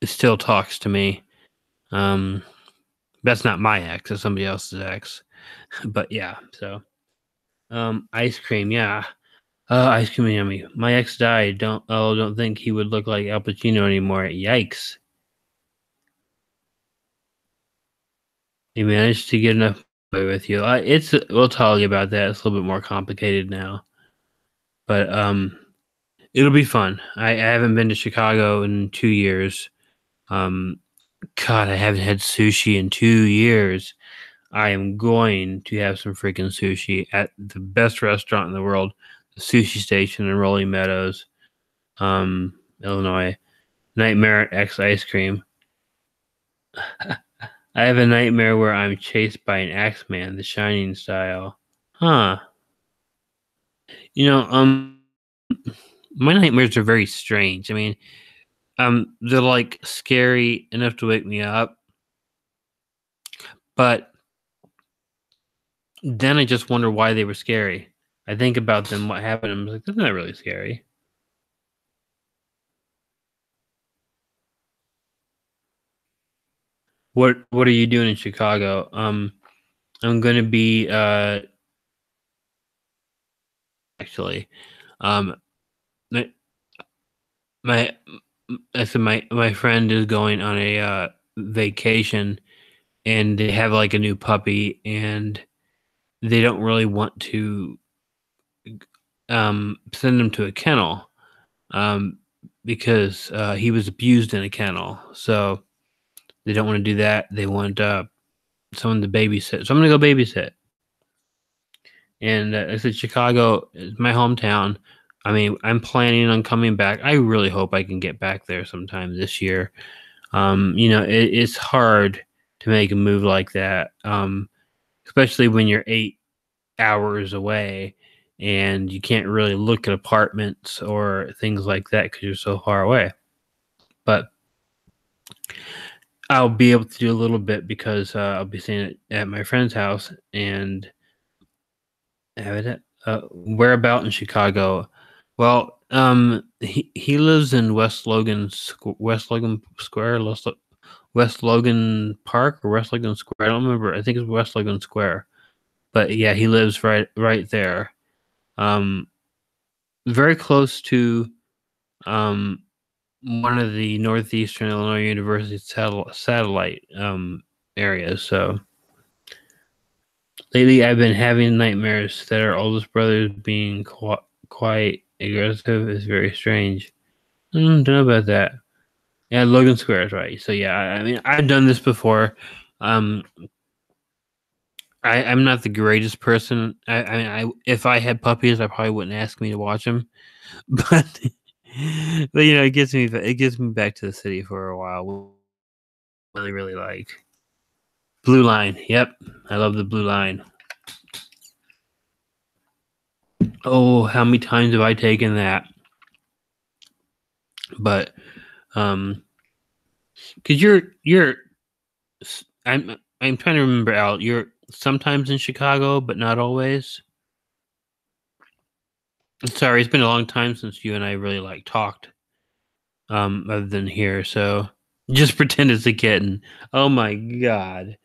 still talks to me. Um, that's not my ex; it's somebody else's ex. But yeah, so ice cream, yeah. Ice cream and yummy. My ex died. Don't think he would look like Al Pacino anymore. Yikes! He managed to get enough away with you. We'll tell you about that. It's a little bit more complicated now, but it'll be fun. I haven't been to Chicago in 2 years. Um, God, I haven't had sushi in 2 years. I am going to have some freaking sushi at the best restaurant in the world, the Sushi Station in Rolling Meadows, Illinois. Nightmare X ice cream. I have a nightmare where I'm chased by an Axeman, the Shining style. Huh. You know, my nightmares are very strange. I mean, they're like scary enough to wake me up, but then I just wonder why they were scary. I think about them, what happened. I'm like, that's not really scary. What are you doing in Chicago? I'm gonna be actually, um, my my I said my friend is going on a vacation, and they have like a new puppy, and they don't really want to send him to a kennel, um, because he was abused in a kennel. So they don't want to do that. They want someone to babysit. So I'm gonna go babysit. And I said Chicago is my hometown. I mean, I'm planning on coming back. I really hope I can get back there sometime this year. It's hard to make a move like that, especially when you're 8 hours away and you can't really look at apartments or things like that because you're so far away. But I'll be able to do a little bit because I'll be staying at my friend's house and have it. Whereabout in Chicago? Well, he lives in West Logan Square, West Logan Park or West Logan Square. I don't remember. I think it's West Logan Square. But yeah, he lives right there. Um, very close to um one of the Northeastern Illinois University satellite areas. So lately, I've been having nightmares that our oldest brother is being quite aggressive. It's very strange. Don't know about that. Yeah, Logan Square is right. So yeah, I mean, I've done this before. Um, I'm not the greatest person. If I had puppies, I probably wouldn't ask me to watch them. But it gets me back to the city for a while. Really, really like Blue Line. Yep, I love the Blue Line. Oh, how many times have I taken that? But because I'm trying to remember, Al. You're sometimes in Chicago, but not always. Sorry, it's been a long time since you and I really like talked. Other than here, so just pretend it's a kitten. Oh my god.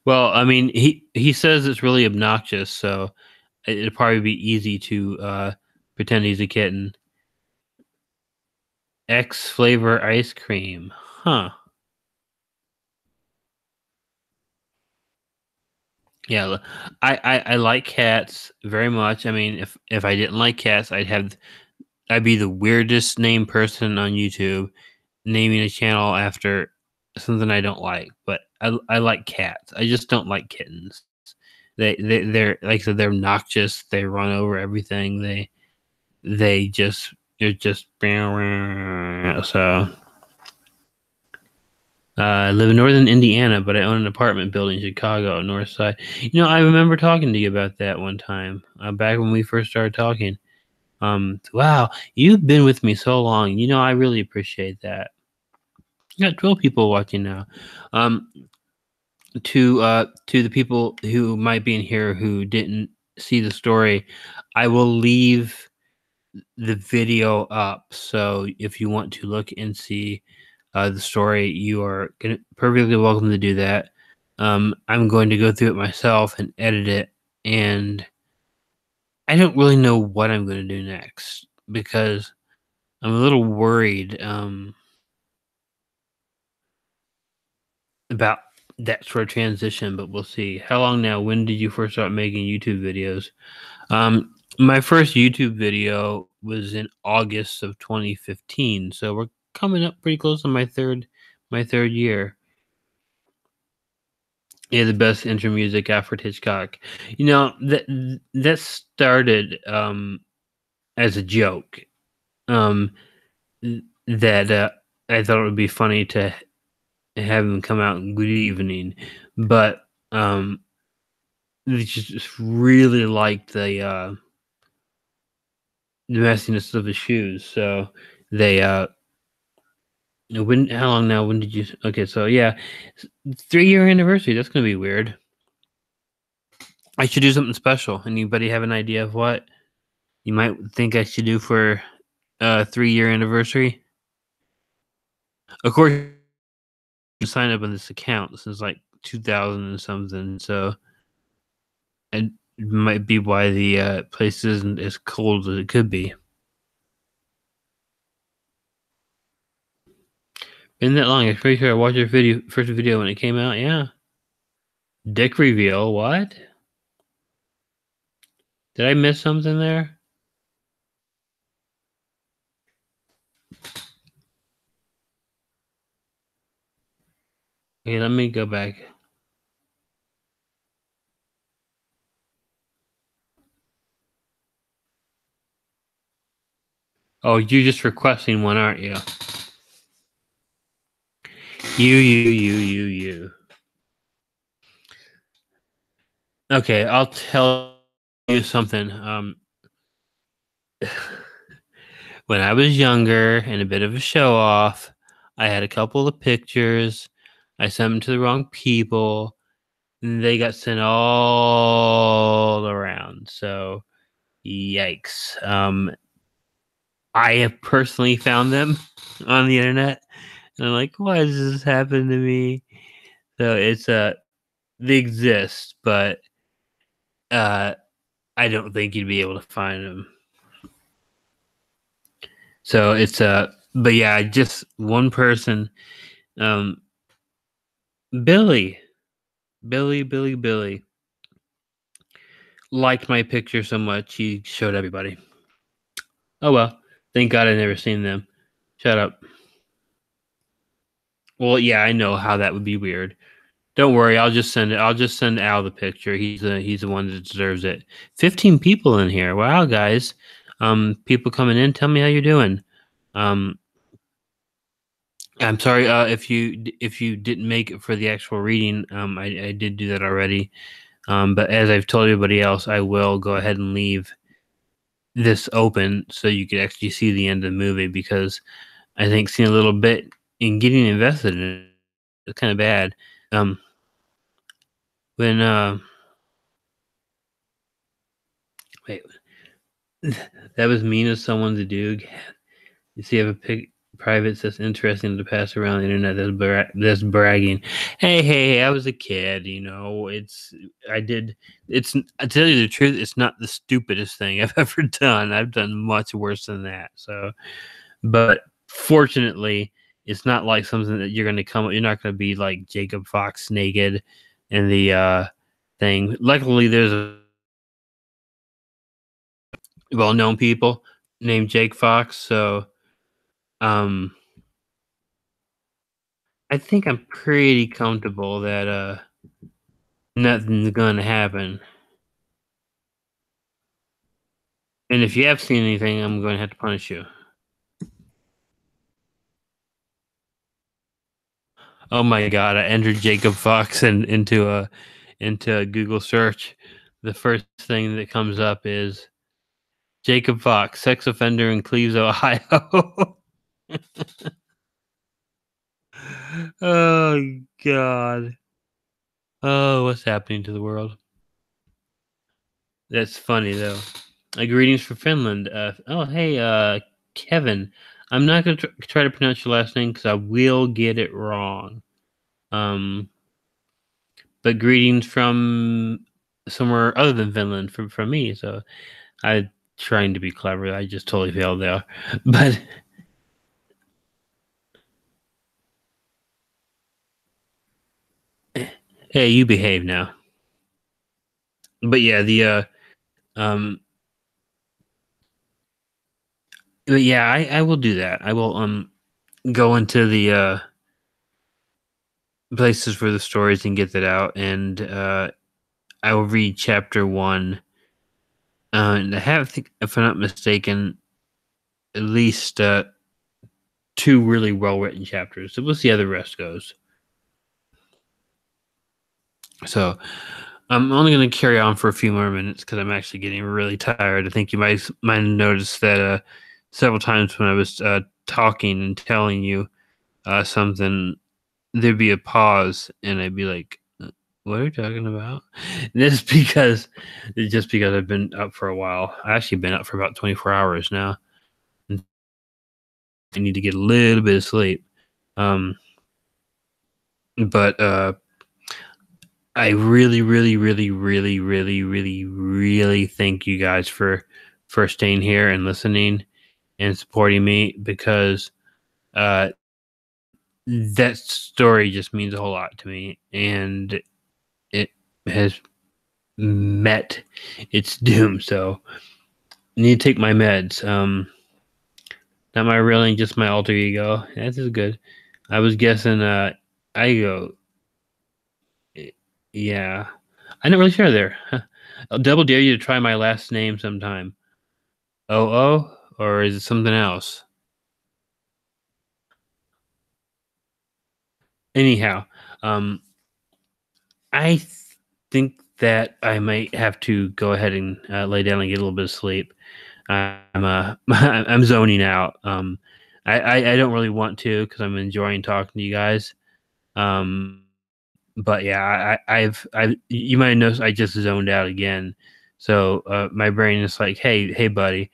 Well, I mean, he says it's really obnoxious, so it'd probably be easy to pretend he's a kitten. X flavor ice cream, huh? Yeah, I like cats very much. I mean, if I didn't like cats, I'd be the weirdest named person on YouTube, naming a channel after something I don't like. But I like cats. I just don't like kittens. They're like I said, they're obnoxious. They run over everything. They're just so. I live in northern Indiana, but I own an apartment building in Chicago, North Side. I remember talking to you about that one time, back when we first started talking. Wow, you've been with me so long. I really appreciate that. You got 12 people watching now. Um, to the people who might be in here who didn't see the story, I will leave the video up. So if you want to look and see the story, you are perfectly welcome to do that. I'm going to go through it myself and edit it, and I don't really know what I'm going to do next because I'm a little worried about that sort of transition, but we'll see. How long now? When did you first start making YouTube videos? My first YouTube video was in August of 2015, so we're coming up pretty close on my third year. Yeah, the best intro music, Alfred Hitchcock. That started as a joke. Um, that I thought it would be funny to have him come out in Good Evening, but they just really liked the messiness of his shoes. So they when how long now? When did you? Okay, so yeah, 3-year anniversary. That's gonna be weird. I should do something special. Anybody have an idea of what you might think I should do for 3-year anniversary? Of course, you sign up on this account since like 2000 and something, so it might be why the place isn't as cold as it could be. Been that long? I'm pretty sure I watched your first video when it came out. Yeah, dick reveal. What? Did I miss something there? Okay, let me go back. Oh, you're just requesting one, aren't you? You. Okay, I'll tell you something. When I was younger and a bit of a show off, I had a couple of pictures. I sent them to the wrong people, and they got sent all around. So, yikes. I have personally found them on the internet, and I'm like, why does this happen to me? So it's they exist, but uh, I don't think you'd be able to find them. So it's but yeah, just one person, um, Billy, Billy, liked my picture so much he showed everybody. Oh well, thank God I never seen them. Shut up. Well, yeah, I know how that would be weird. Don't worry, I'll just send it. I'll just send Al the picture. He's the one that deserves it. 15 people in here. Wow, guys. People coming in. Tell me how you're doing. Um, I'm sorry if you didn't make it for the actual reading. I did do that already. But as I've told everybody else, I will go ahead and leave this open so you could actually see the end of the movie because I think seeing a little bit in getting invested in it is kind of bad. Um, when wait, that was mean of someone to do. You see, I have a private that's interesting to pass around the internet. That's bragging. Hey, I was a kid. I did. I tell you the truth, it's not the stupidest thing I've ever done. I've done much worse than that. So, but fortunately, it's not like something that you're going to come. You're not going to be like Jacob Fox naked in the thing. Luckily, there's a well-known people named Jake Fox. So, um, I think I'm pretty comfortable that nothing's gonna happen. And if you have seen anything, I'm going to have to punish you. Oh my god! I entered Jacob Fox into a Google search. The first thing that comes up is Jacob Fox, sex offender in Cleves, Ohio. Oh God. Oh, what's happening to the world? That's funny though. Greetings from Finland. Oh, hey, Kevin. I'm not gonna try to pronounce your last name because I will get it wrong. Um, but greetings from somewhere other than Finland from me. So I trying to be clever. I just totally failed there. But hey, you behave now. But yeah, um, but yeah, I will do that. I will go into the places for the stories and get that out, and I will read chapter one. And I have, if I'm not mistaken, at least two really well written chapters. So we'll see how the rest goes. So I'm only going to carry on for a few more minutes because I'm actually getting really tired. I think you might have noticed that several times when I was talking and telling you something, there'd be a pause, and I'd be like, "What are you talking about?" And this because just because I've been up for a while. I actually been up for about 24 hours now. And I need to get a little bit of sleep. Um, but I really, really, really, really, really, really, really thank you guys for staying here and listening and supporting me because uh, that story just means a whole lot to me, and it has met its doom. So I need to take my meds. Not my real name, just my alter ego. That is good. I was guessing. I go. Yeah, I'm not really sure there. I'll double dare you to try my last name sometime. Oh, or is it something else? Anyhow, um, I think that I might have to go ahead and lay down and get a little bit of sleep. I'm I'm zoning out. I don't really want to because I'm enjoying talking to you guys. Um, but yeah, I you might notice I just zoned out again. So my brain is like, hey, buddy,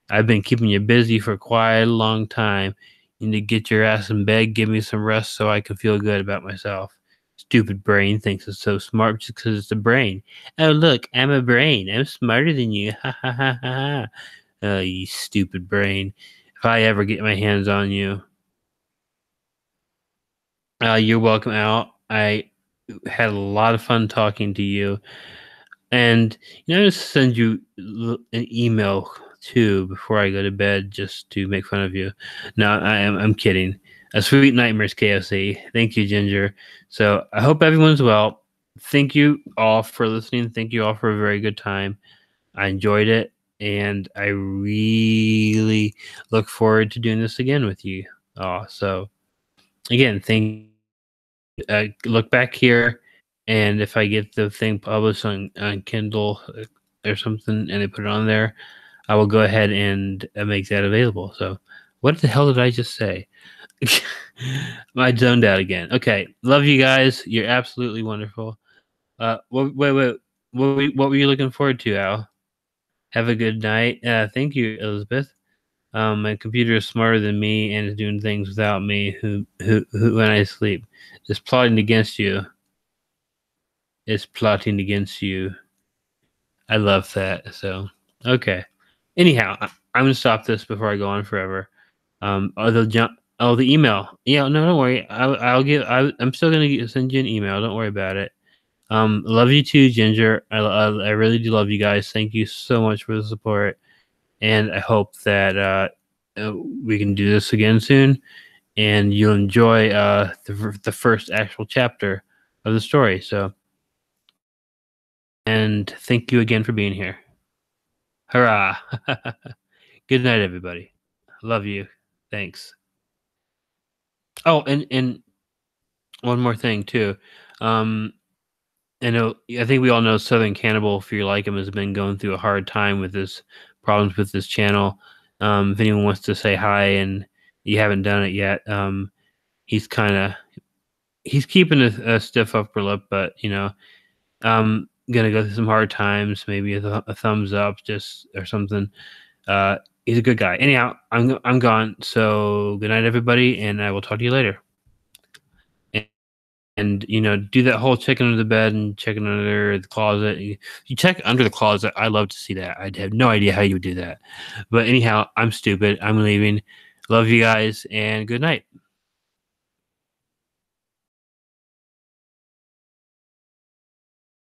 I've been keeping you busy for quite a long time. You need to get your ass in bed, give me some rest so I can feel good about myself. Stupid brain thinks it's so smart just because it's a brain. Oh, look, I'm a brain. I'm smarter than you. Ha ha ha ha ha. Oh, you stupid brain. If I ever get my hands on you, you're welcome out. I had a lot of fun talking to you. And I just send you an email too before I go to bed just to make fun of you. No, I'm kidding. A sweet nightmares, KFC. Thank you, Ginger. So I hope everyone's well. Thank you all for listening. Thank you all for a very good time. I enjoyed it, and I really look forward to doing this again with you. So again, look back here, and if I get the thing published on Kindle or something, and they put it on there, I will go ahead and make that available. So, what the hell did I just say? I zoned out again. Okay, love you guys. You're absolutely wonderful. Wait. What were you looking forward to, Al? Have a good night. Thank you, Elizabeth. My computer is smarter than me and is doing things without me. Who when I sleep, is plotting against you. Is plotting against you. I love that. So okay. Anyhow, I'm gonna stop this before I go on forever. The email. Yeah, no, don't worry. I'm still gonna send you an email. Don't worry about it. Love you too, Ginger. I really do love you guys. Thank you so much for the support, and I hope that we can do this again soon, and you'll enjoy the first actual chapter of the story. So, and thank you again for being here. Hurrah! Good night, everybody. Love you. Thanks. Oh, and one more thing too. Um, I think we all know Southern Cannibal, if you like him, has been going through a hard time with this problems with this channel. If anyone wants to say hi and you haven't done it yet, he's keeping a stiff upper lip, but gonna go through some hard times. Maybe a thumbs up, just or something. He's a good guy. Anyhow, I'm gone. So good night, everybody, and I will talk to you later. And do that whole checking under the bed and checking under the closet. You check under the closet. I love to see that. I have no idea how you would do that. But anyhow, I'm stupid. I'm leaving. Love you guys, and good night.